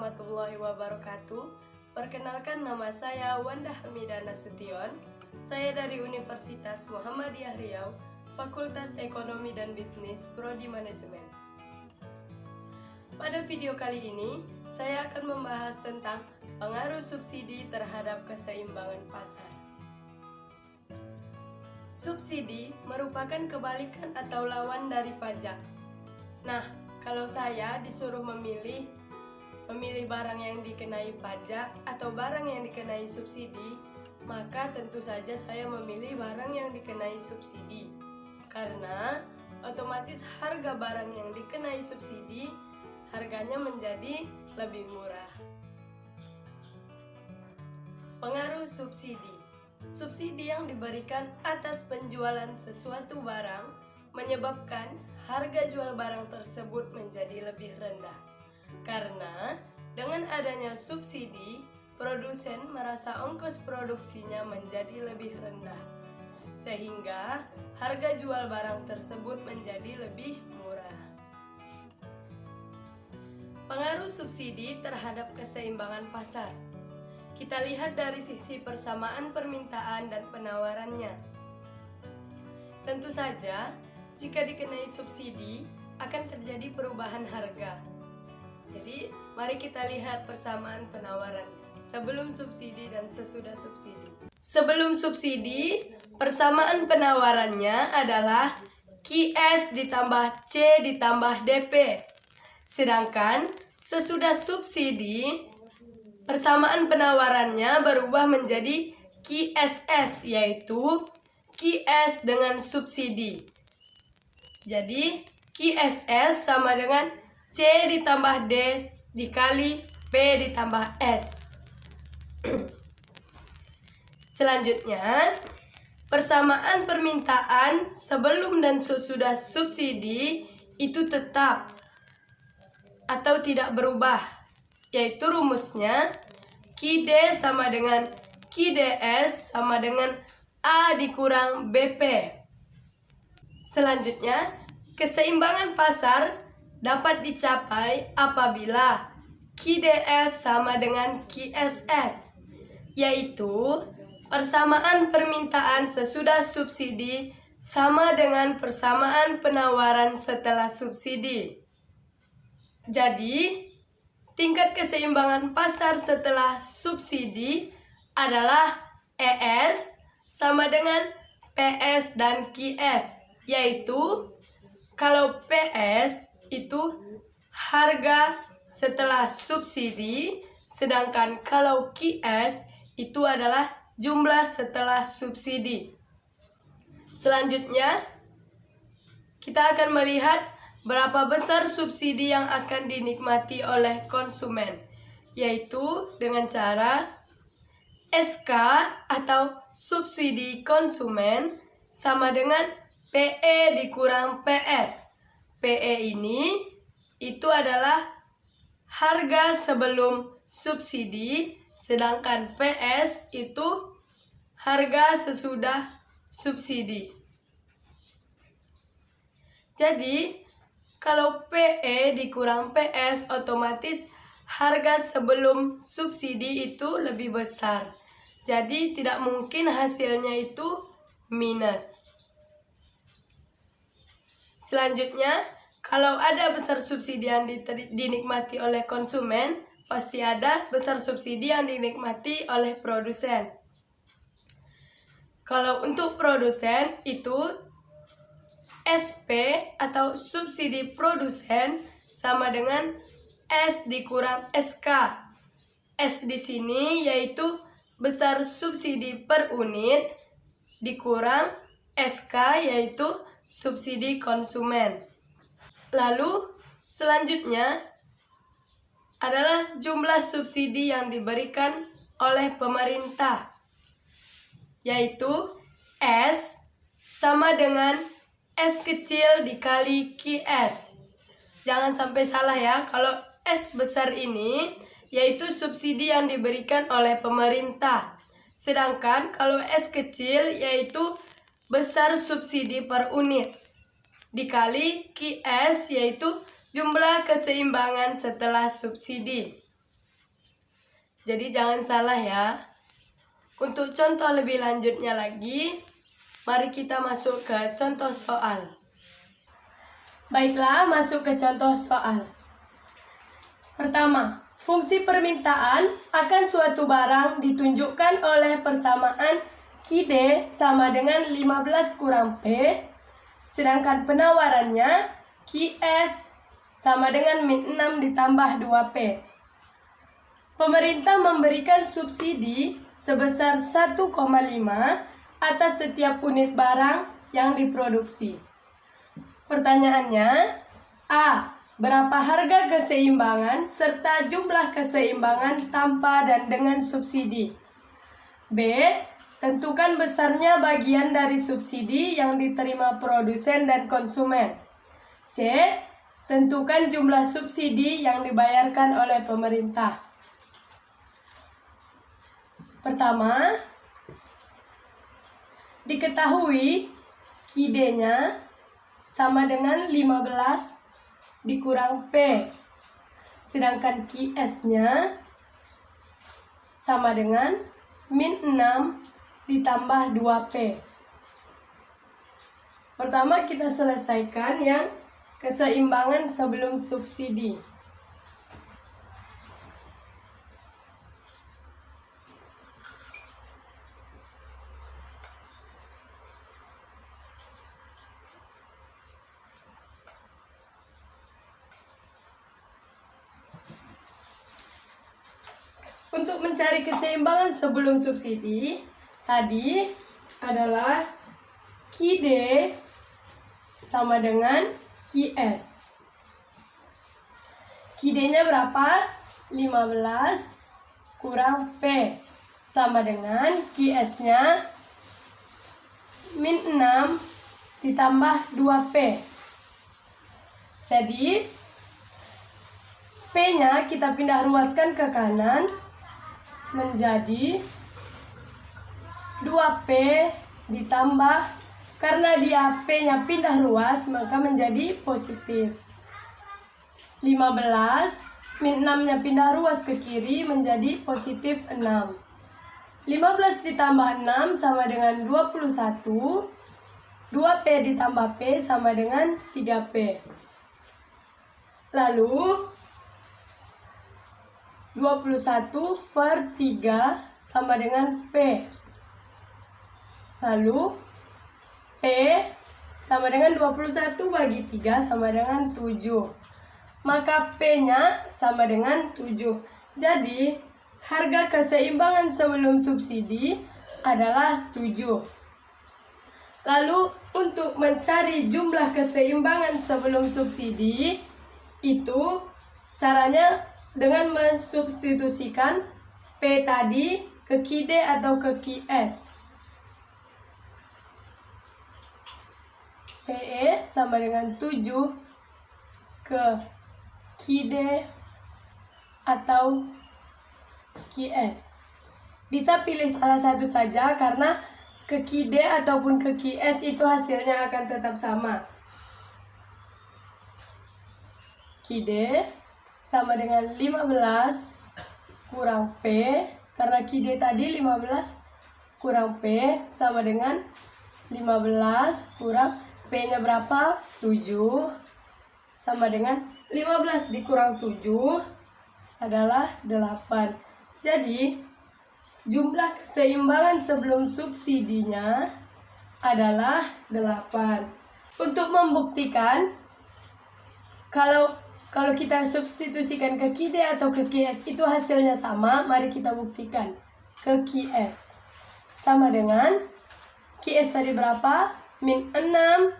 warahmatullahi wabarakatuh. Perkenalkan, nama saya Wanda Hamidah Nasution. Saya dari Universitas Muhammadiyah Riau, Fakultas Ekonomi dan Bisnis, Prodi Manajemen. Pada video kali ini, saya akan membahas tentang pengaruh subsidi terhadap keseimbangan pasar. Subsidi merupakan kebalikan atau lawan dari pajak. Nah, kalau saya disuruh memilih barang yang dikenai pajak atau barang yang dikenai subsidi, maka tentu saja saya memilih barang yang dikenai subsidi. Karena otomatis harga barang yang dikenai subsidi harganya menjadi lebih murah. Pengaruh subsidi. Subsidi yang diberikan atas penjualan sesuatu barang menyebabkan harga jual barang tersebut menjadi lebih rendah. Karena dengan adanya subsidi, produsen merasa ongkos produksinya menjadi lebih rendah, sehingga harga jual barang tersebut menjadi lebih murah. Pengaruh subsidi terhadap keseimbangan pasar. Kita lihat dari sisi persamaan permintaan dan penawarannya. Tentu saja, jika dikenai subsidi, akan terjadi perubahan harga. Jadi, mari kita lihat persamaan penawaran sebelum subsidi dan sesudah subsidi. Sebelum subsidi, persamaan penawarannya adalah QS ditambah C ditambah DP. Sedangkan sesudah subsidi, persamaan penawarannya berubah menjadi QSS, yaitu QS dengan subsidi. Jadi, QSS sama dengan C ditambah D dikali P ditambah S. Selanjutnya, persamaan permintaan sebelum dan sesudah subsidi itu tetap atau tidak berubah, yaitu rumusnya QD sama dengan QDS sama dengan A dikurang BP. Selanjutnya, keseimbangan pasar dapat dicapai apabila QDS sama dengan QSS, yaitu persamaan permintaan sesudah subsidi sama dengan persamaan penawaran setelah subsidi. Jadi, tingkat keseimbangan pasar setelah subsidi adalah ES sama dengan PS dan QS, yaitu kalau PS itu harga setelah subsidi, sedangkan kalau QS itu adalah jumlah setelah subsidi. Selanjutnya, kita akan melihat berapa besar subsidi yang akan dinikmati oleh konsumen, yaitu dengan cara SK atau subsidi konsumen sama dengan PE dikurang PS. PE ini itu adalah harga sebelum subsidi, sedangkan PS itu harga sesudah subsidi. Jadi, kalau PE dikurang PS, otomatis harga sebelum subsidi itu lebih besar. Jadi, tidak mungkin hasilnya itu minus. Selanjutnya, kalau ada besar subsidi yang dinikmati oleh konsumen, pasti ada besar subsidi yang dinikmati oleh produsen. Kalau untuk produsen itu SP atau subsidi produsen sama dengan S dikurang SK. S di sini yaitu besar subsidi per unit dikurang SK yaitu subsidi konsumen. Lalu selanjutnya adalah jumlah subsidi yang diberikan oleh pemerintah, yaitu S sama dengan S kecil dikali QS. Jangan sampai salah ya, kalau S besar ini yaitu subsidi yang diberikan oleh pemerintah. Sedangkan kalau S kecil yaitu besar subsidi per unit dikali QS yaitu jumlah keseimbangan setelah subsidi. Jadi jangan salah ya. Untuk contoh lebih lanjutnya lagi, mari kita masuk ke contoh soal. Baiklah, masuk ke contoh soal. Pertama, fungsi permintaan akan suatu barang ditunjukkan oleh persamaan QD sama dengan 15 kurang P, sedangkan penawarannya QS sama dengan min 6 ditambah 2P. Pemerintah memberikan subsidi sebesar 1,5 atas setiap unit barang yang diproduksi. Pertanyaannya, A. Berapa harga keseimbangan serta jumlah keseimbangan tanpa dan dengan subsidi? B. Tentukan besarnya bagian dari subsidi yang diterima produsen dan konsumen. C. Tentukan jumlah subsidi yang dibayarkan oleh pemerintah. Pertama, diketahui QD-nya sama dengan 15 dikurang P, sedangkan QS-nya sama dengan min 6 ditambah 2P. Pertama kita selesaikan yang keseimbangan sebelum subsidi. Untuk mencari keseimbangan sebelum subsidi, tadi adalah QD sama dengan QS. QD-nya berapa? 15 kurang P sama dengan QS-nya min 6 ditambah 2P. Jadi P-nya kita pindah ruaskan ke kanan menjadi 2P ditambah, karena dia P-nya pindah ruas maka menjadi positif. 15 min 6-nya pindah ruas ke kiri menjadi positif 6. 15 ditambah 6 sama dengan 21. 2P ditambah P sama dengan 3P. Lalu 21 per 3 sama dengan P. Lalu P sama dengan 21 bagi 3 sama dengan 7. Maka P-nya sama dengan 7. Jadi harga keseimbangan sebelum subsidi adalah 7. Lalu untuk mencari jumlah keseimbangan sebelum subsidi, itu caranya dengan mensubstitusikan P tadi ke QD atau ke QS. PE sama dengan 7 ke QD atau QS. Bisa pilih salah satu saja karena ke QD ataupun ke QS itu hasilnya akan tetap sama. QD sama dengan 15 kurang P, karena QD tadi 15 kurang P sama dengan 15 kurang P-nya berapa? 7 sama dengan 15 dikurang 7 adalah 8. Jadi jumlah keseimbangan sebelum subsidinya adalah 8. Untuk membuktikan kalau kita substitusikan ke QD atau ke QS itu hasilnya sama, mari kita buktikan. Ke QS sama dengan QS tadi berapa? Min 6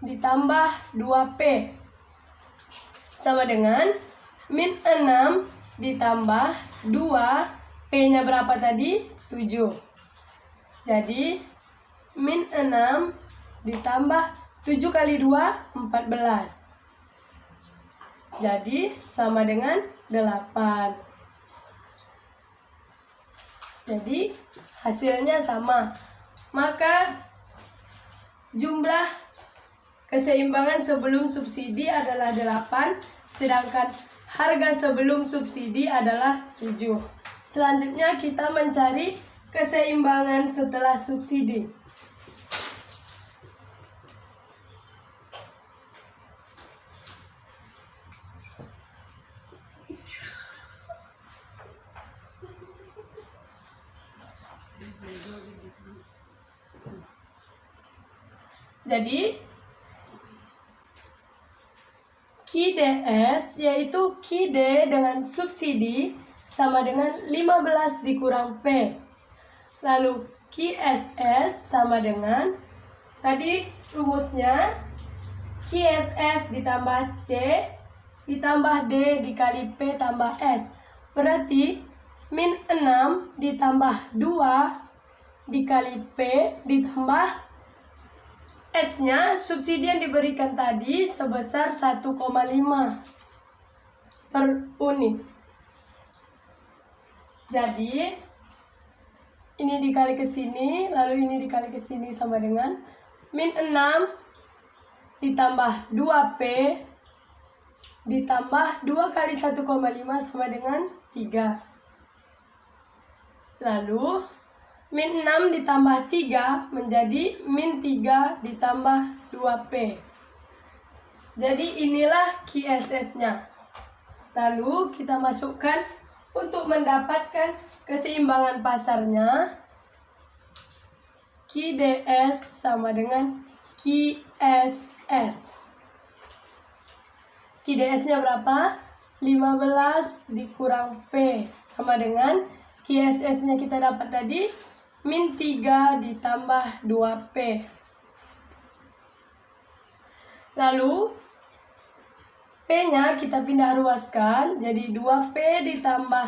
ditambah 2P sama dengan min 6 ditambah 2, P-nya berapa tadi? 7. Jadi min 6 ditambah 7 kali 2, 14. Jadi sama dengan 8. Jadi hasilnya sama. Maka jumlah keseimbangan sebelum subsidi adalah 8, sedangkan harga sebelum subsidi adalah 7. Selanjutnya kita mencari keseimbangan setelah subsidi. Jadi QDS yaitu QD dengan subsidi sama dengan 15 dikurang P. Lalu QSS sama dengan, tadi rumusnya QSS ditambah C ditambah D dikali P tambah S. Berarti min 6 ditambah 2 dikali P ditambah S-nya subsidi yang diberikan tadi sebesar 1,5 per unit. Jadi ini dikali ke sini, lalu ini dikali ke sini sama dengan min 6 ditambah 2P ditambah 2 kali 1,5 sama dengan 3. Lalu min 6 ditambah 3 menjadi min 3 ditambah 2P. Jadi inilah QSS-nya. Lalu kita masukkan untuk mendapatkan keseimbangan pasarnya. QDS sama dengan QSS. QDS-nya berapa? 15 dikurang P sama dengan QSS-nya kita dapat tadi min 3 ditambah 2P. Lalu P-nya kita pindah ruaskan, jadi 2P ditambah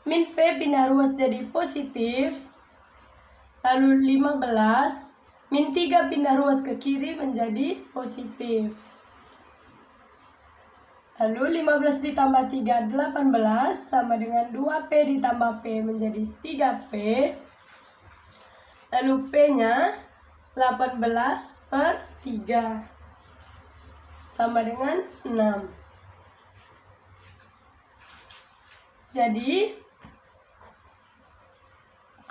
min P pindah ruas jadi positif. Lalu 15, min 3 pindah ruas ke kiri menjadi positif. Lalu 15 ditambah 3, 18 sama dengan 2P ditambah P menjadi 3P. Lalu P-nya 18 per 3 sama dengan 6. Jadi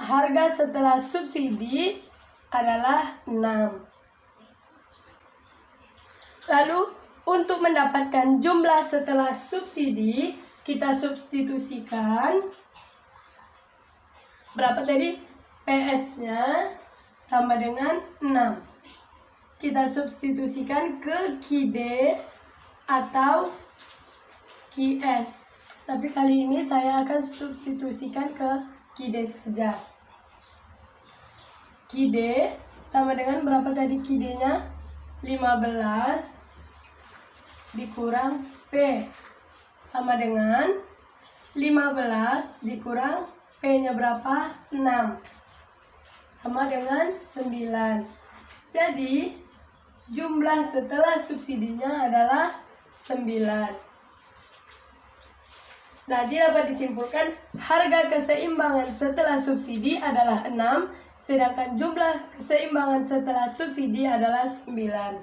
harga setelah subsidi adalah 6. Lalu untuk mendapatkan jumlah setelah subsidi kita substitusikan. Berapa tadi? PS-nya sama dengan 6. Kita substitusikan ke QD atau QS. Tapi kali ini saya akan substitusikan ke QD saja. QD sama dengan berapa tadi QD-nya? 15 dikurang P sama dengan 15 dikurang P-nya berapa? 6 sama dengan 9. Jadi jumlah setelah subsidinya adalah 9. Jadi dapat disimpulkan harga keseimbangan setelah subsidi adalah 6, sedangkan jumlah keseimbangan setelah subsidi adalah 9.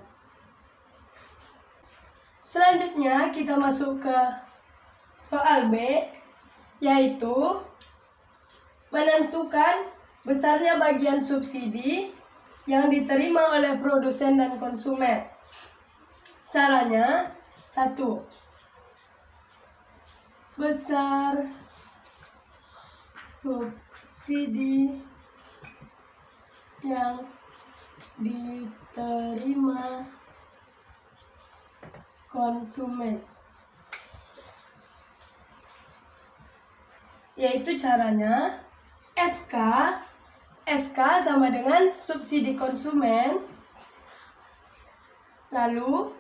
Selanjutnya kita masuk ke soal B, yaitu menentukan besarnya bagian subsidi yang diterima oleh produsen dan konsumen. Caranya 1. Besar subsidi yang diterima konsumen, yaitu caranya SK sama dengan subsidi konsumen, lalu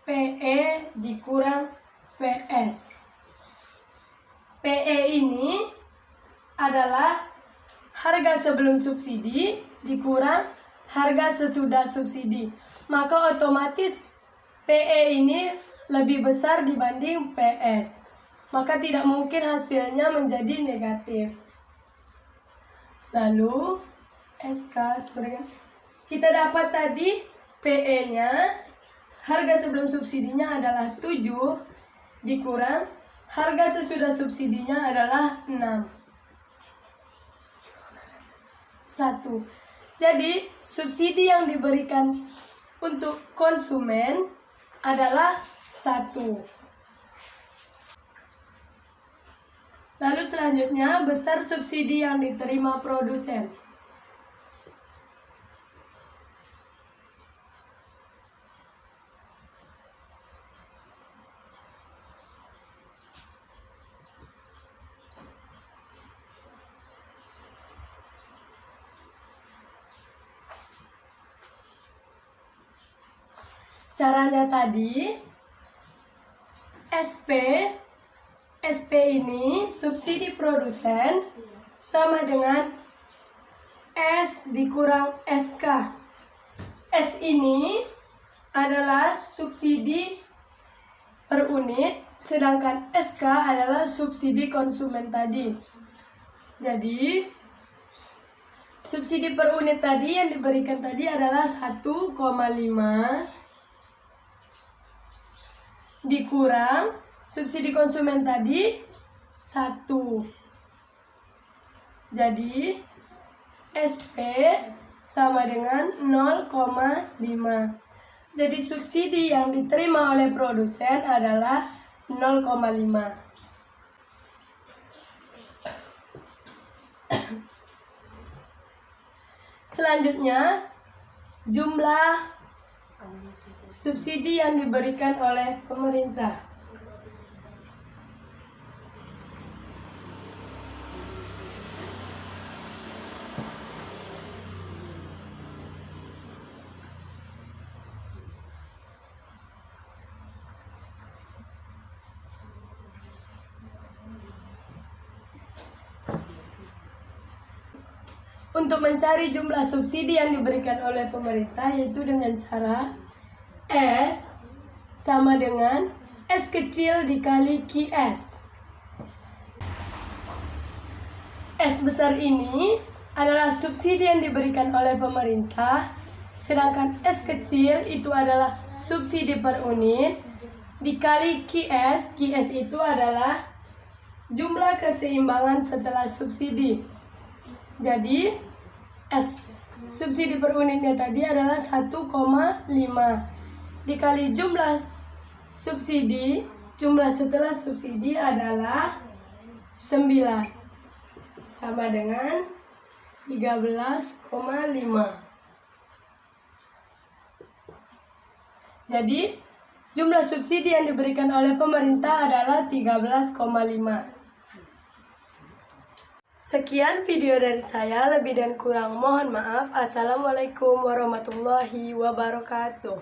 PE dikurang PS. PE ini adalah harga sebelum subsidi dikurang harga sesudah subsidi. Maka otomatis PE ini lebih besar dibanding PS. Maka tidak mungkin hasilnya menjadi negatif. Lalu SK sebenarnya kita dapat tadi PE-nya harga sebelum subsidinya adalah 7 dikurang Harga sesudah subsidinya adalah 6. 1. Jadi, subsidi yang diberikan untuk konsumen adalah 1. Lalu selanjutnya, besar subsidi yang diterima produsen. Caranya tadi, SP ini subsidi produsen sama dengan S dikurang SK. S ini adalah subsidi per unit, sedangkan SK adalah subsidi konsumen tadi. Jadi, subsidi per unit tadi yang diberikan tadi adalah 1,5 dikurang subsidi konsumen tadi 1. Jadi SP sama dengan 0,5. Jadi subsidi yang diterima oleh produsen adalah 0,5. Selanjutnya, jumlah subsidi yang diberikan oleh pemerintah. Untuk mencari jumlah subsidi yang diberikan oleh pemerintah, yaitu dengan cara S sama dengan S kecil dikali QS. S besar ini adalah subsidi yang diberikan oleh pemerintah, sedangkan S kecil itu adalah subsidi per unit, dikali QS. QS itu adalah jumlah keseimbangan setelah subsidi. Jadi S subsidi per unitnya tadi adalah 1,5 dikali jumlah subsidi, jumlah setelah subsidi adalah 9 sama dengan 13,5. Jadi jumlah subsidi yang diberikan oleh pemerintah adalah 13,5. Sekian video dari saya, lebih dan kurang mohon maaf. Assalamualaikum warahmatullahi wabarakatuh.